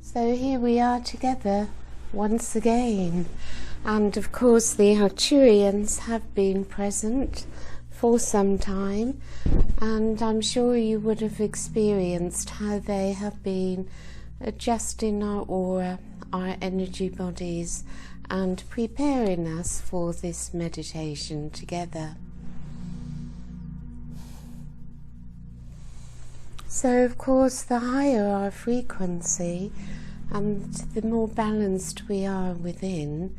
So here we are together once again, and of course the Arcturians have been present for some time, and I'm sure you would have experienced how they have been adjusting our aura, our energy bodies, and preparing us for this meditation together. So of course the higher our frequency and the more balanced we are within,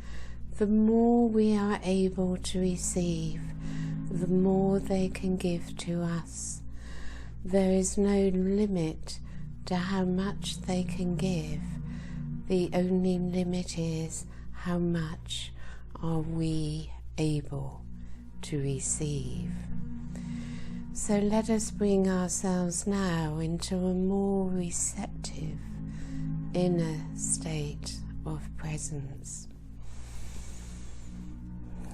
the more we are able to receive, the more they can give to us. There is no limit to how much they can give. The only limit is how much are we able to receive. So let us bring ourselves now into a more receptive inner state of presence.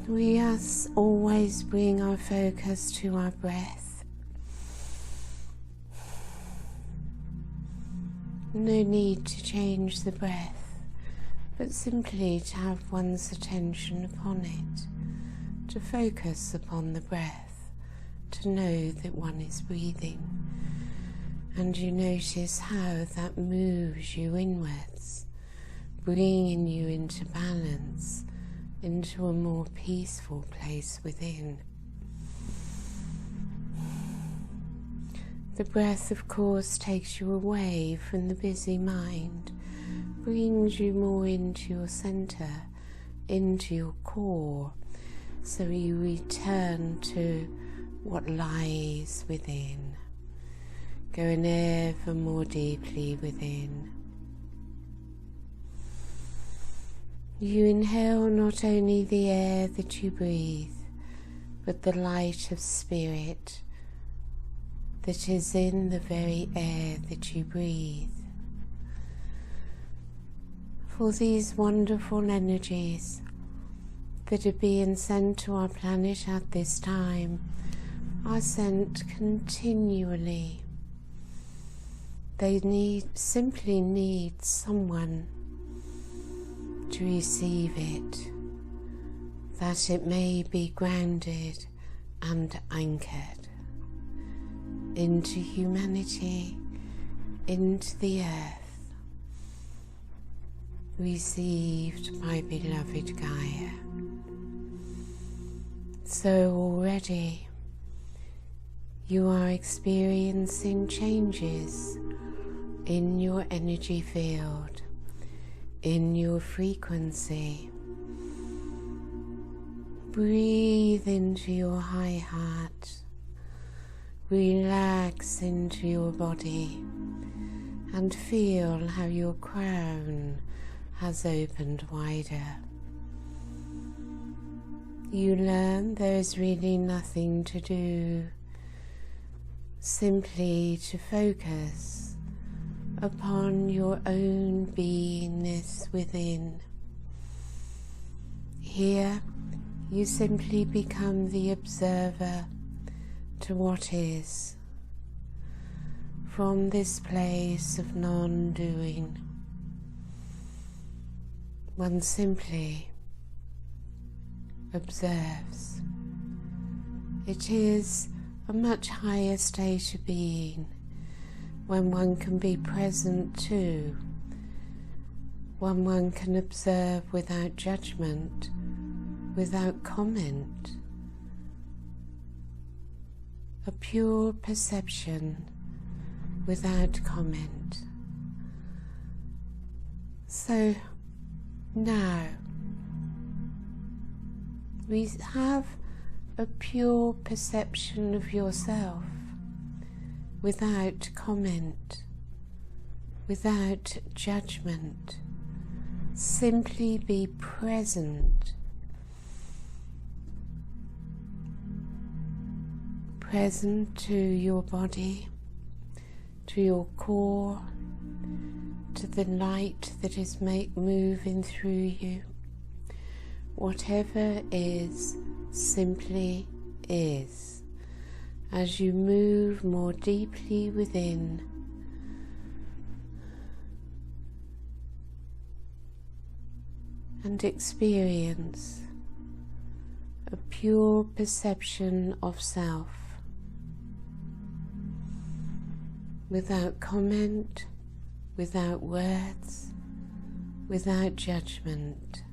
We must always bring our focus to our breath. No need to change the breath, but simply to have one's attention upon it, to focus upon the breath, to know that one is breathing, and you notice how that moves you inwards, bringing you into balance, into a more peaceful place within. The breath, of course, takes you away from the busy mind, brings you more into your center, into your core, so you return to what lies within, going ever more deeply within. You inhale not only the air that you breathe, but the light of spirit that is in the very air that you breathe. For these wonderful energies that are being sent to our planet at this time are sent continually. They simply need someone to receive it, that it may be grounded and anchored into humanity, into the earth, received by beloved Gaia. So already you are experiencing changes in your energy field, in your frequency. Breathe into your high heart, relax into your body, and feel how your crown has opened wider. You learn there is really nothing to do, simply to focus upon your own beingness within. Here you simply become the observer to what is, from this place of non-doing. One simply observes. It is a much higher state of being when one can be present too, when one can observe without judgment, without comment, a pure perception without comment. So now we have a pure perception of yourself, without comment, without judgment. Simply be present. Present to your body, to your core, to the light that is moving through you. Whatever is, simply is. As you move more deeply within, and experience a pure perception of self, without comment, without words, without judgment.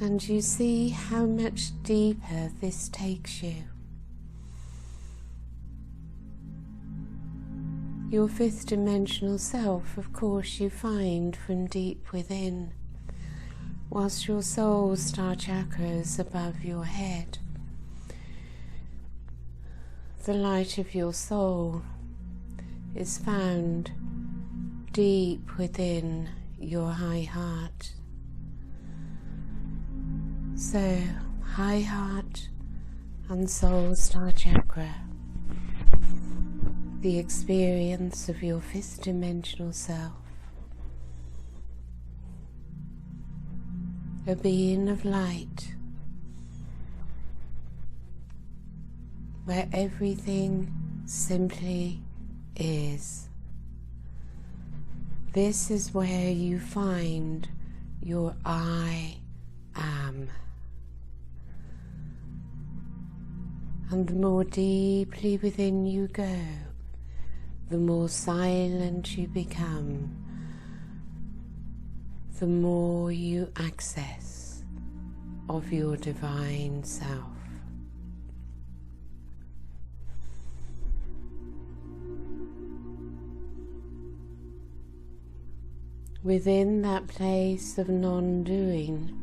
And you see how much deeper this takes you. Your fifth dimensional self, of course, you find from deep within, whilst your soul star chakra is above your head. The light of your soul is found deep within your high heart. So, high heart and soul star chakra, the experience of your fifth dimensional self, a being of light, where everything simply is. This is where you find your I am. And the more deeply within you go, the more silent you become, the more you access of your divine self. Within that place of non-doing,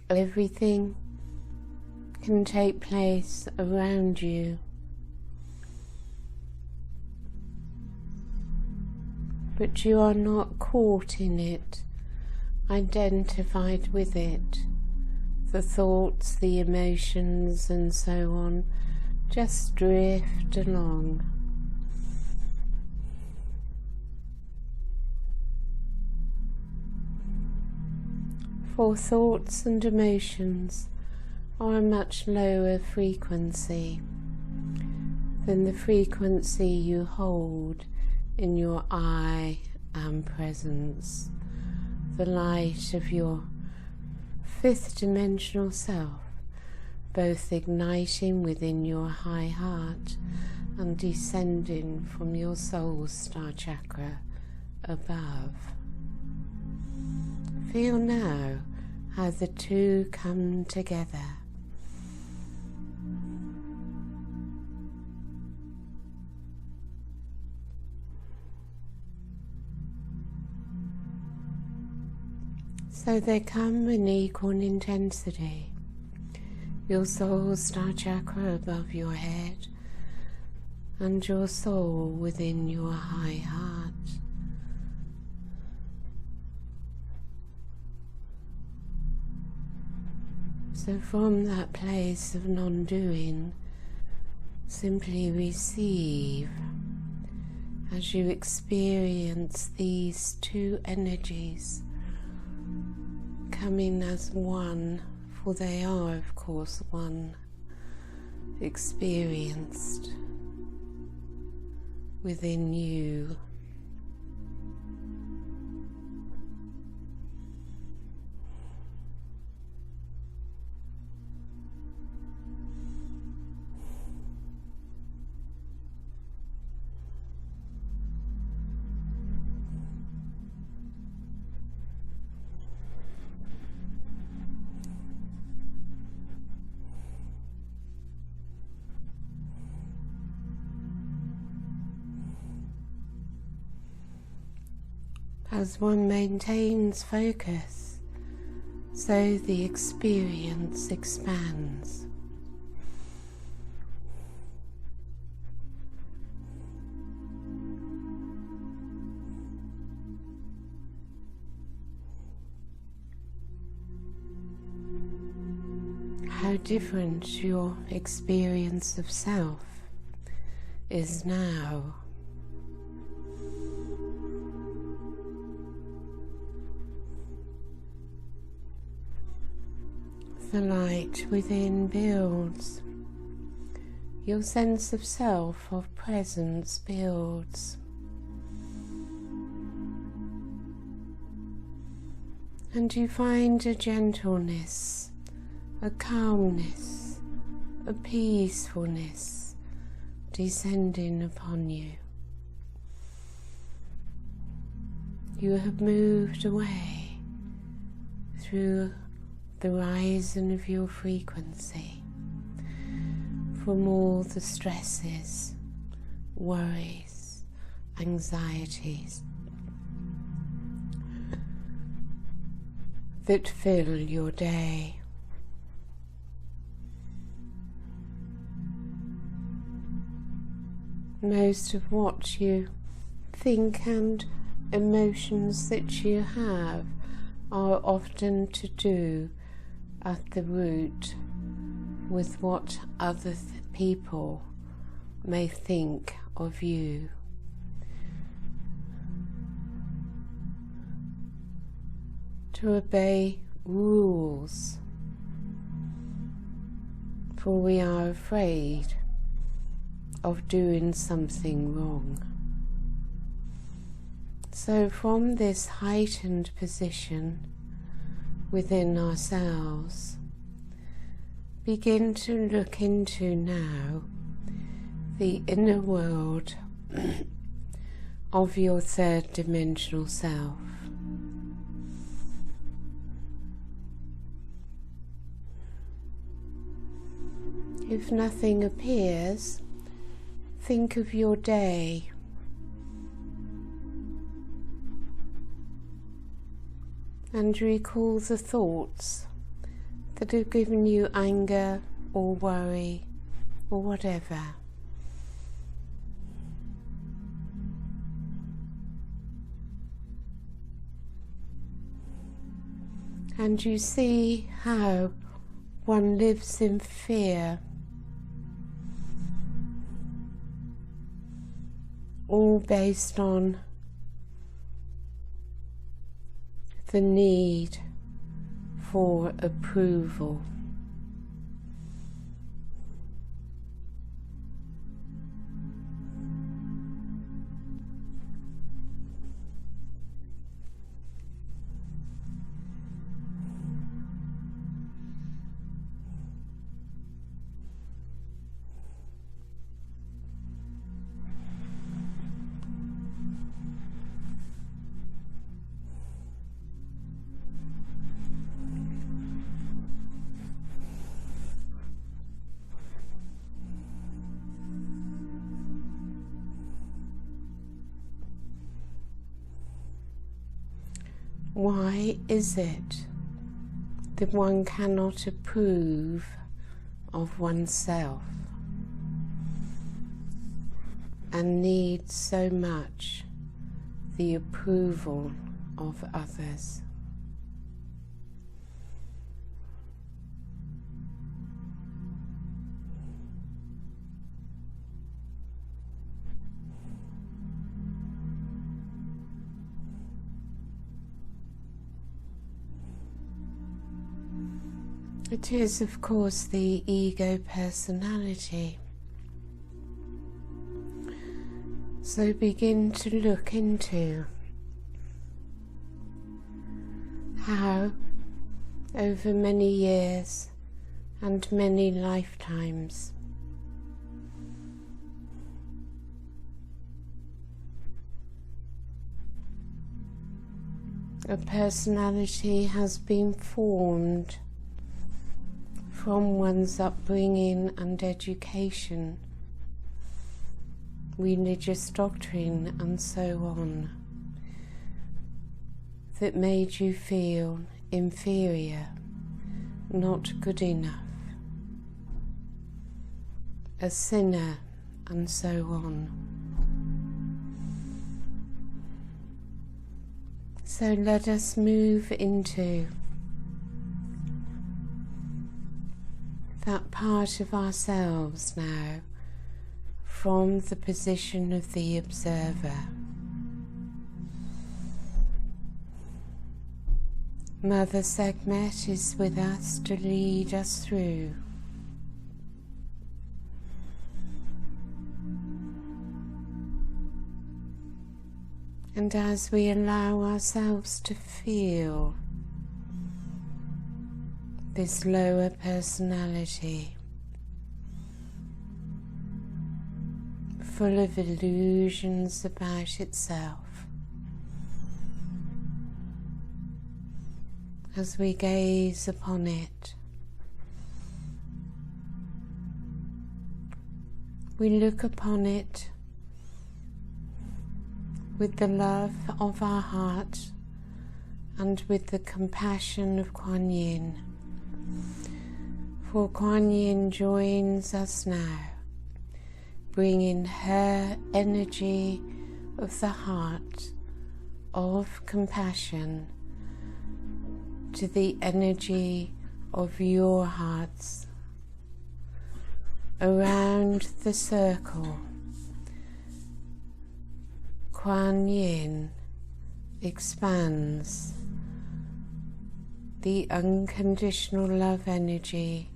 everything can take place around you, but you are not caught in it, identified with it. The thoughts, the emotions and so on just drift along. For thoughts and emotions are a much lower frequency than the frequency you hold in your I am presence, the light of your fifth dimensional self, both igniting within your high heart and descending from your soul star chakra above. Feel now how the two come together. So they come in equal intensity. Your soul star chakra above your head and your soul within your high heart. So from that place of non-doing, simply receive as you experience these two energies coming as one, for they are, of course, one, experienced within you. As one maintains focus, so the experience expands. How different your experience of self is now. the light within builds. Your sense of self, of presence builds. And you find a gentleness, a calmness, a peacefulness descending upon you. You have moved away through the horizon of your frequency from all the stresses, worries, anxieties that fill your day. Most of what you think and emotions that you have are often to do at the root with what other people may think of you. To obey rules, for we are afraid of doing something wrong. So from this heightened position within ourselves, begin to look into now the inner world of your third dimensional self. If nothing appears, think of your day. And recall the thoughts that have given you anger or worry or whatever. And you see how one lives in fear, all based on the need for approval. Why is it that one cannot approve of oneself and needs so much the approval of others? It is, of course, the ego personality. So begin to look into how, over many years and many lifetimes, a personality has been formed from one's upbringing and education, religious doctrine and so on, that made you feel inferior, not good enough, a sinner and so on. So let us move into that part of ourselves now from the position of the observer. Mother Sekhmet is with us to lead us through. And as we allow ourselves to feel this lower personality, full of illusions about itself, as we gaze upon it, we look upon it with the love of our heart and with the compassion of Kuan Yin. For Kuan Yin joins us now, bringing her energy of the heart of compassion to the energy of your hearts. Around the circle, Kuan Yin expands the unconditional love energy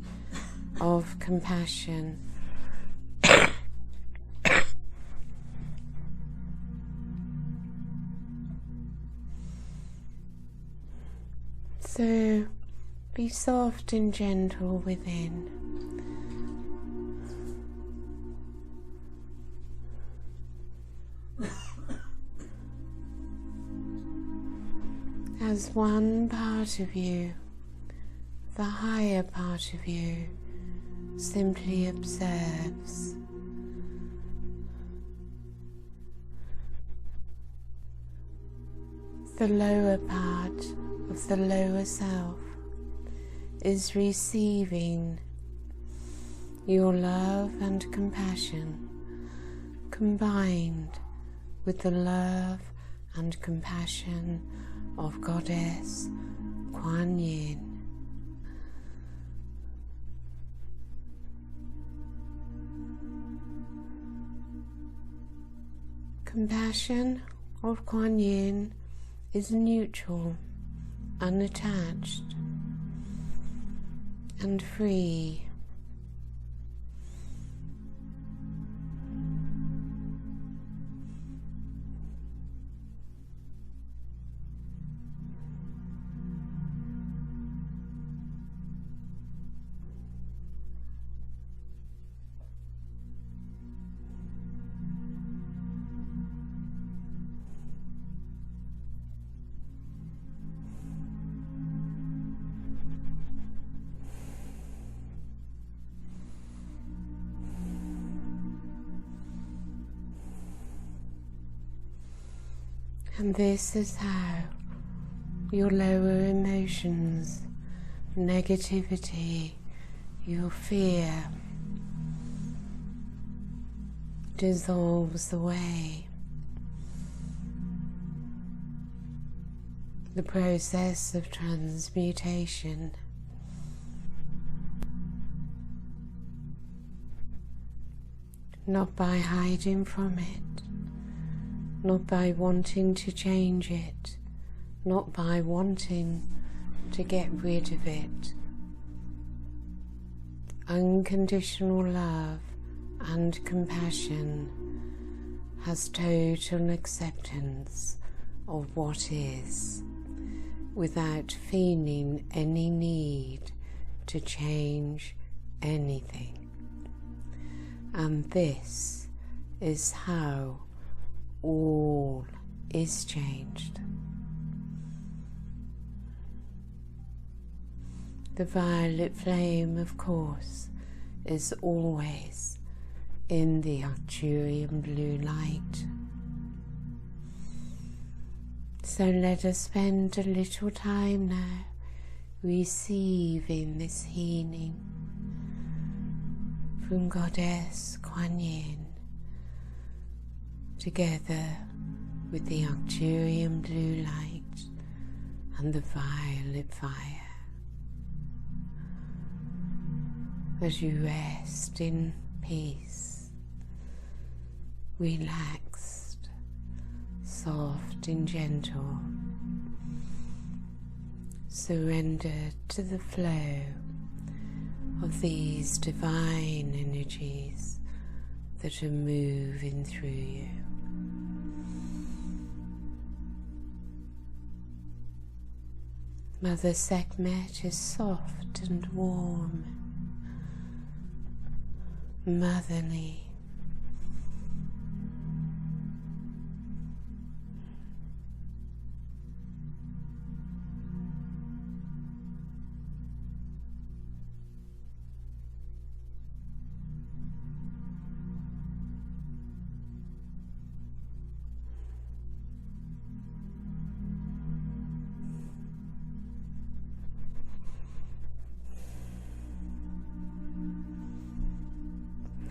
of compassion. So be soft and gentle within. As one part of you, the higher part of you, simply observes. The lower part of the lower self is receiving your love and compassion combined with the love and compassion of Goddess Kuan Yin. Compassion of Kuan Yin is neutral, unattached, and free. And this is how your lower emotions, negativity, your fear dissolves away. The process of transmutation. Not by hiding from it, not by wanting to change it, not by wanting to get rid of it. Unconditional love and compassion has total acceptance of what is, without feeling any need to change anything. And this is how all is changed. The violet flame, of course, is always in the Arcturian blue light. So let us spend a little time now receiving this healing from Goddess Kuan Yin, together with the Arcturian blue light and the violet fire. As you rest in peace, relaxed, soft and gentle, surrender to the flow of these divine energies that are moving through you. Mother Sekhmet is soft and warm, motherly.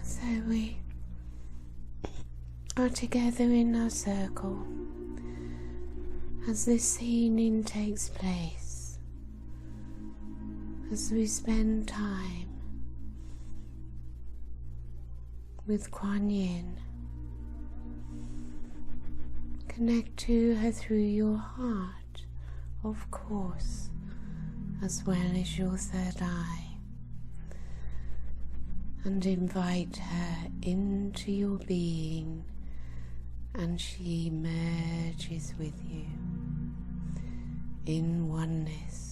So we are together in our circle as this healing takes place, as we spend time with Kuan Yin. Connect to her through your heart, of course, as well as your third eye, and invite her into your being, and she merges with you in oneness.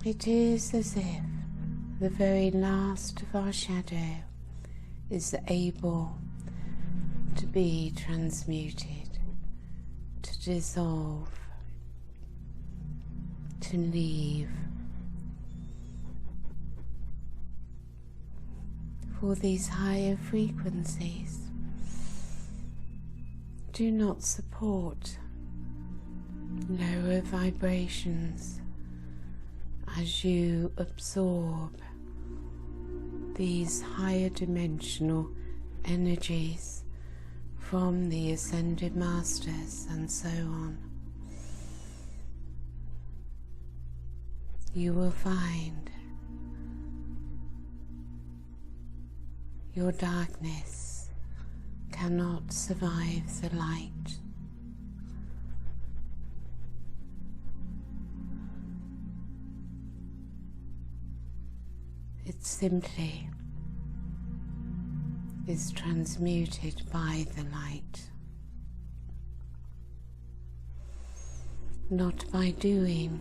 It is as if the very last of our shadow is able to be transmuted, to dissolve, to leave, for these higher frequencies do not support lower vibrations as you absorb these higher dimensional energies from the Ascended Masters and so on. You will find your darkness cannot survive the light. It simply is transmuted by the light, not by doing,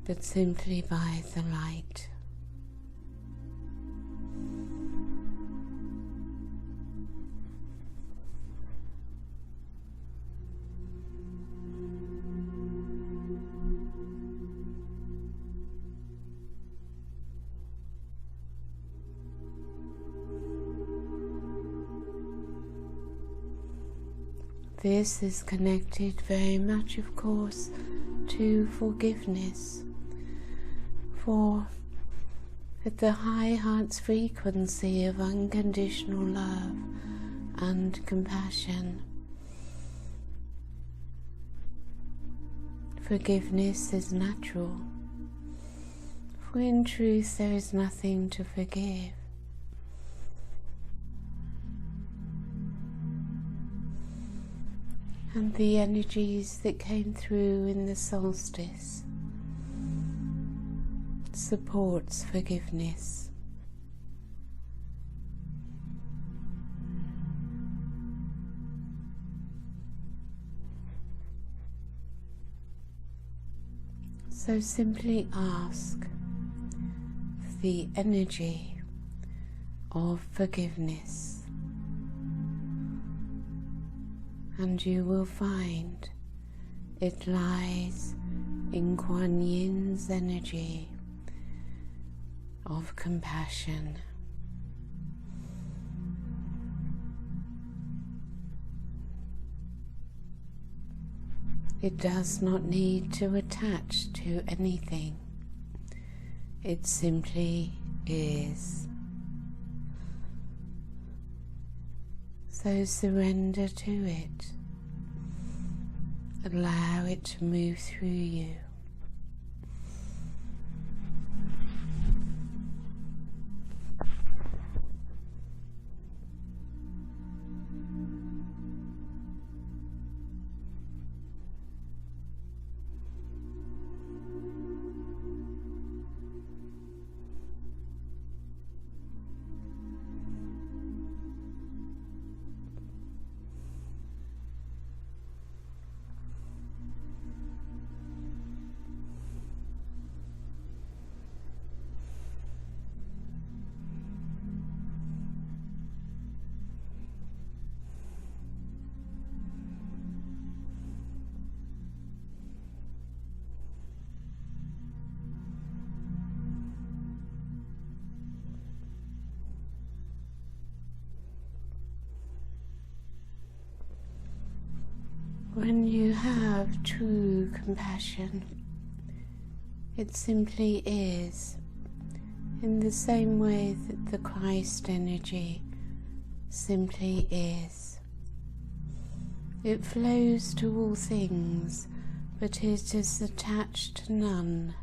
but simply by the light. This is connected very much, of course, to forgiveness, for at the high heart's frequency of unconditional love and compassion, forgiveness is natural, for in truth there is nothing to forgive. And the energies that came through in the solstice supports forgiveness. So simply ask for the energy of forgiveness, and you will find it lies in Kuan Yin's energy of compassion. It does not need to attach to anything. It simply is. So surrender to it. Allow it to move through you. When you have true compassion, it simply is, in the same way that the Christ energy simply is. It flows to all things, but it is attached to none.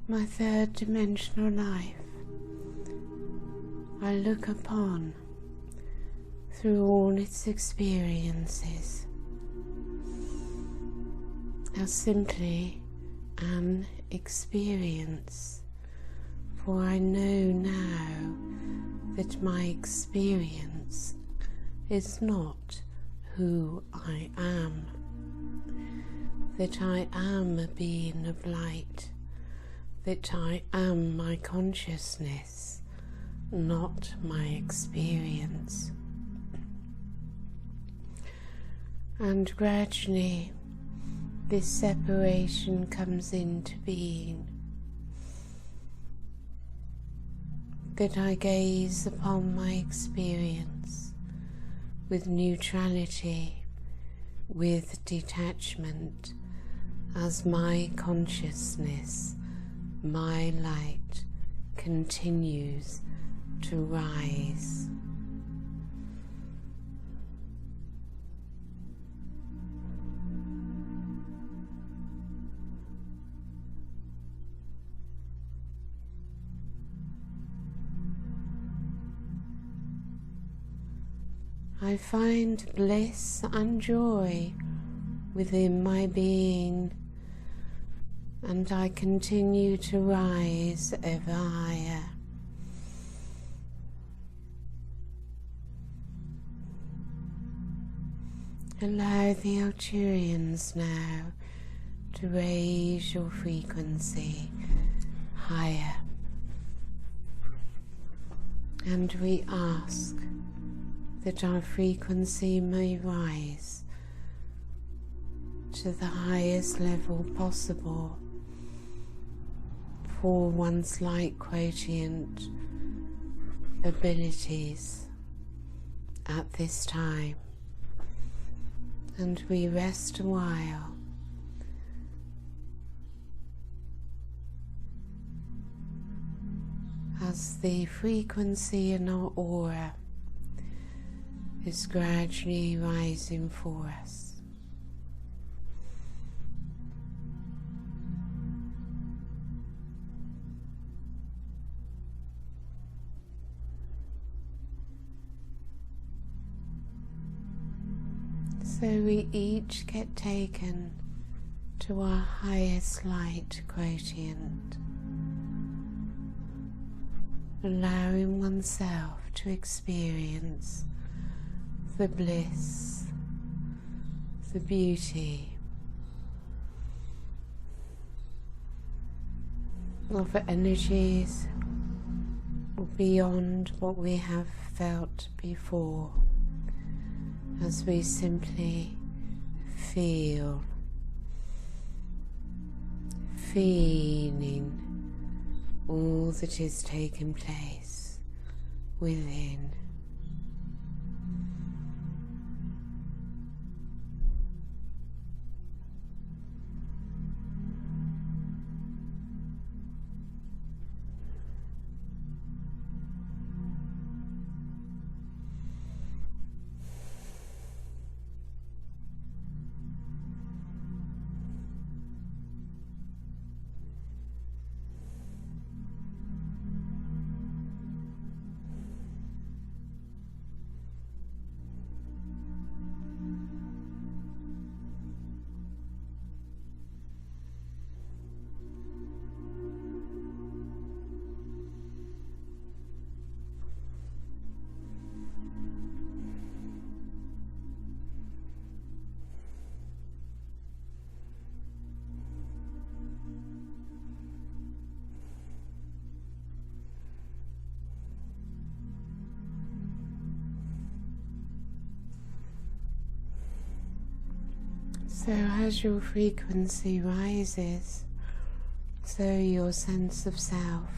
My third dimensional life, I look upon through all its experiences as simply an experience, for I know now that my experience is not who I am, that I am a being of light, that I am my consciousness, not my experience. And gradually this separation comes into being, that I gaze upon my experience with neutrality, with detachment, as my consciousness, my light, continues to rise. I find bliss and joy within my being, and I continue to rise ever higher. Allow the Arcturians now to raise your frequency higher, and we ask that our frequency may rise to the highest level possible for one's light quotient abilities at this time. And we rest a while as the frequency in our aura is gradually rising for us. So we each get taken to our highest light quotient, allowing oneself to experience the bliss, the beauty of energies beyond what we have felt before, as we simply feeling all that is taking place within. So as your frequency rises, so your sense of self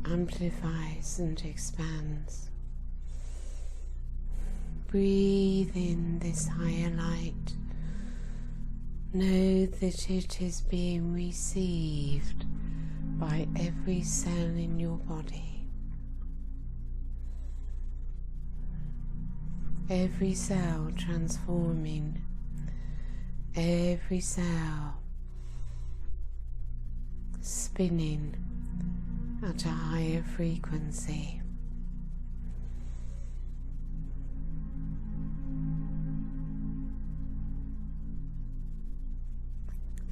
amplifies and expands. Breathe in this higher light. Know that it is being received by every cell in your body. Every cell transforming, every cell spinning at a higher frequency.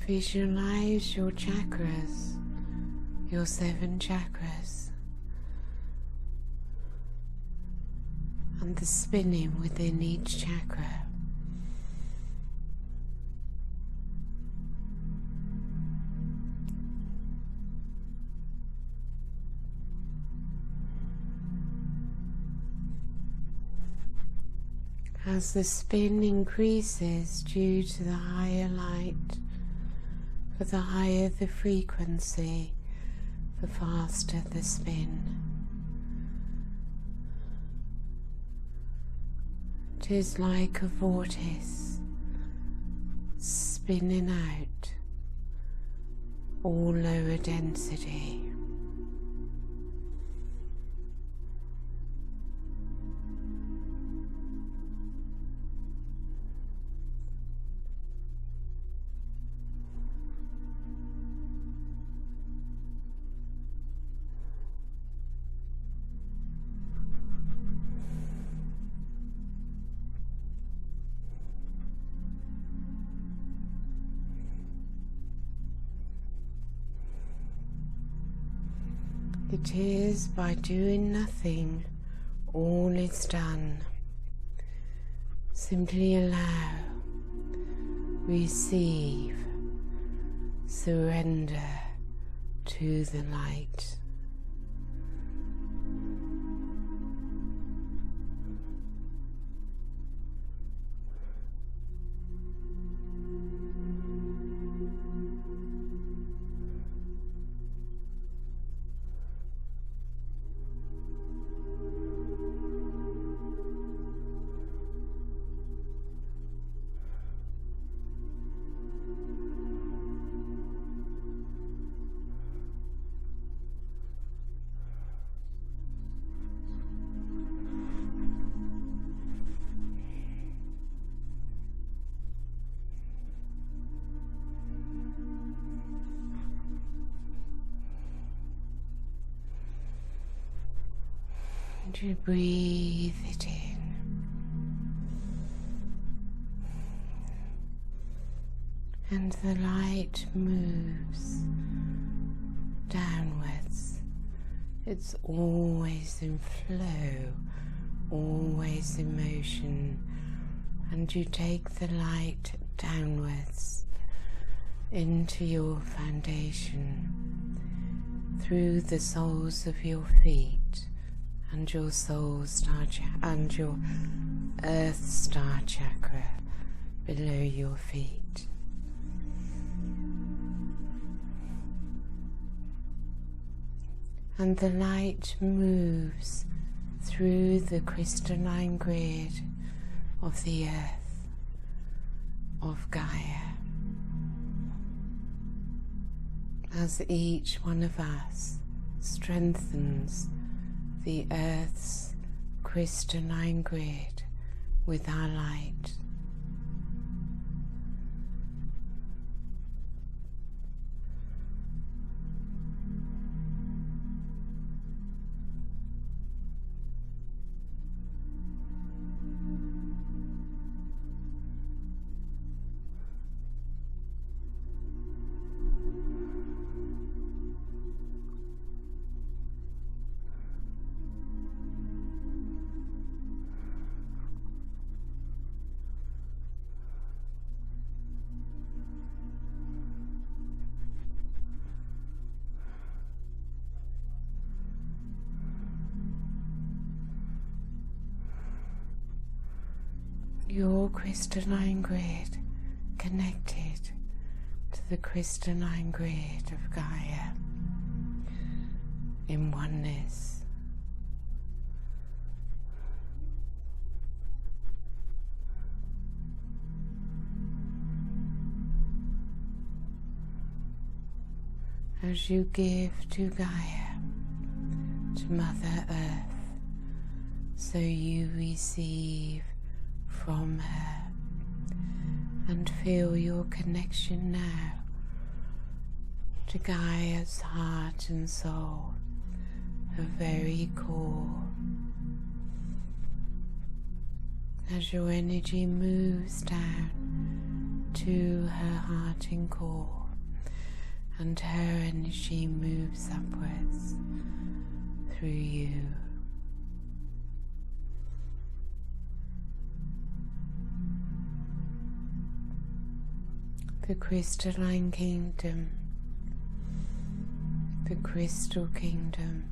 Visualize your chakras, your 7 chakras, and the spinning within each chakra. As the spin increases due to the higher light, for the higher the frequency, the faster the spin. It is like a vortex spinning out all lower density. It is by doing nothing, all is done. Simply allow, receive, surrender to the light. And you breathe it in and the light moves downwards. It's always in flow, always in motion, and you take the light downwards into your foundation, through the soles of your feet and your soul star and your earth star chakra below your feet. And the light moves through the crystalline grid of the earth, of Gaia, as each one of us strengthens the earth's crystalline grid with our light. Your crystalline grid connected to the crystalline grid of Gaia in oneness. As you give to Gaia, to Mother Earth, so you receive from her, and feel your connection now to Gaia's heart and soul, her very core. As your energy moves down to her heart and core, and her energy moves upwards through you. The crystalline kingdom, the crystal kingdom,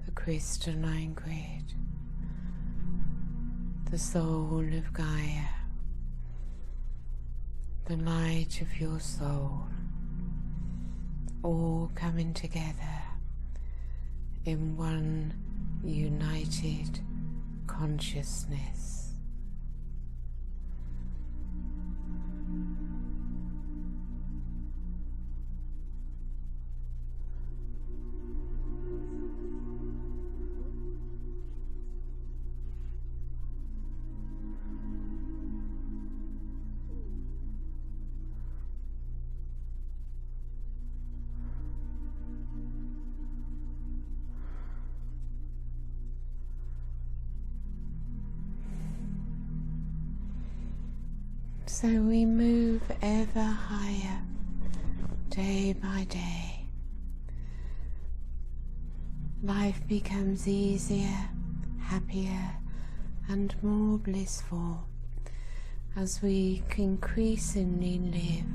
the crystalline grid, the soul of Gaia, the light of your soul, all coming together in one united consciousness. So we move ever higher, day by day. Life becomes easier, happier, and more blissful as we increasingly live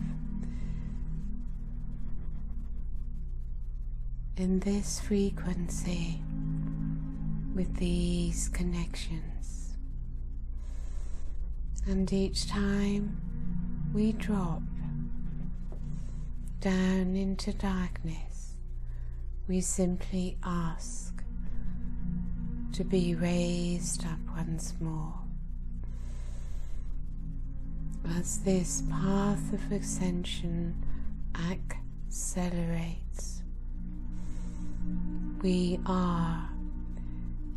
in this frequency with these connections. And each time we drop down into darkness, we simply ask to be raised up once more. As this path of ascension accelerates, we are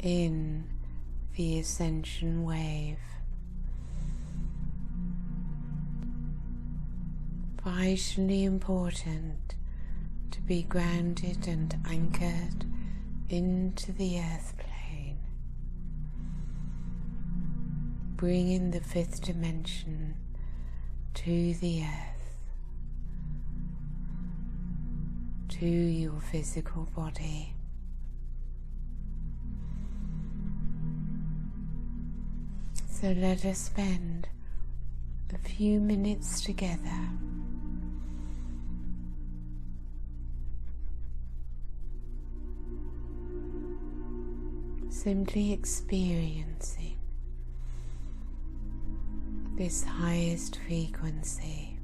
in the ascension wave. Vitally important to be grounded and anchored into the earth plane, bringing the fifth dimension to the earth. to your physical body. So let us spend a few minutes together simply experiencing this highest frequency.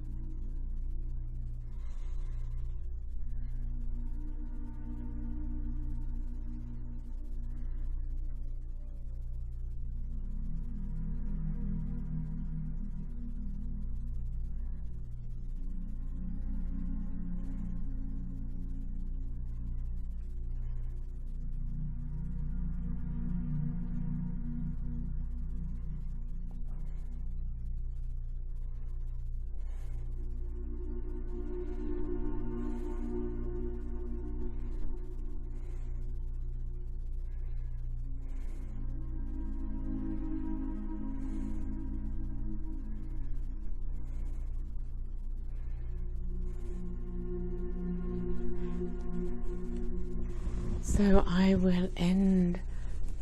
So I will end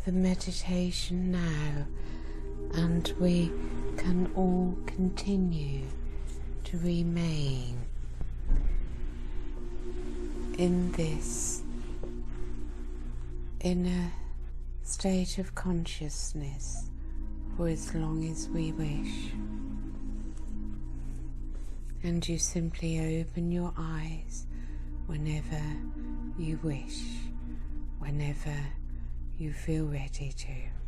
the meditation now, and we can all continue to remain in this inner state of consciousness for as long as we wish. And you simply open your eyes whenever you wish, whenever you feel ready to.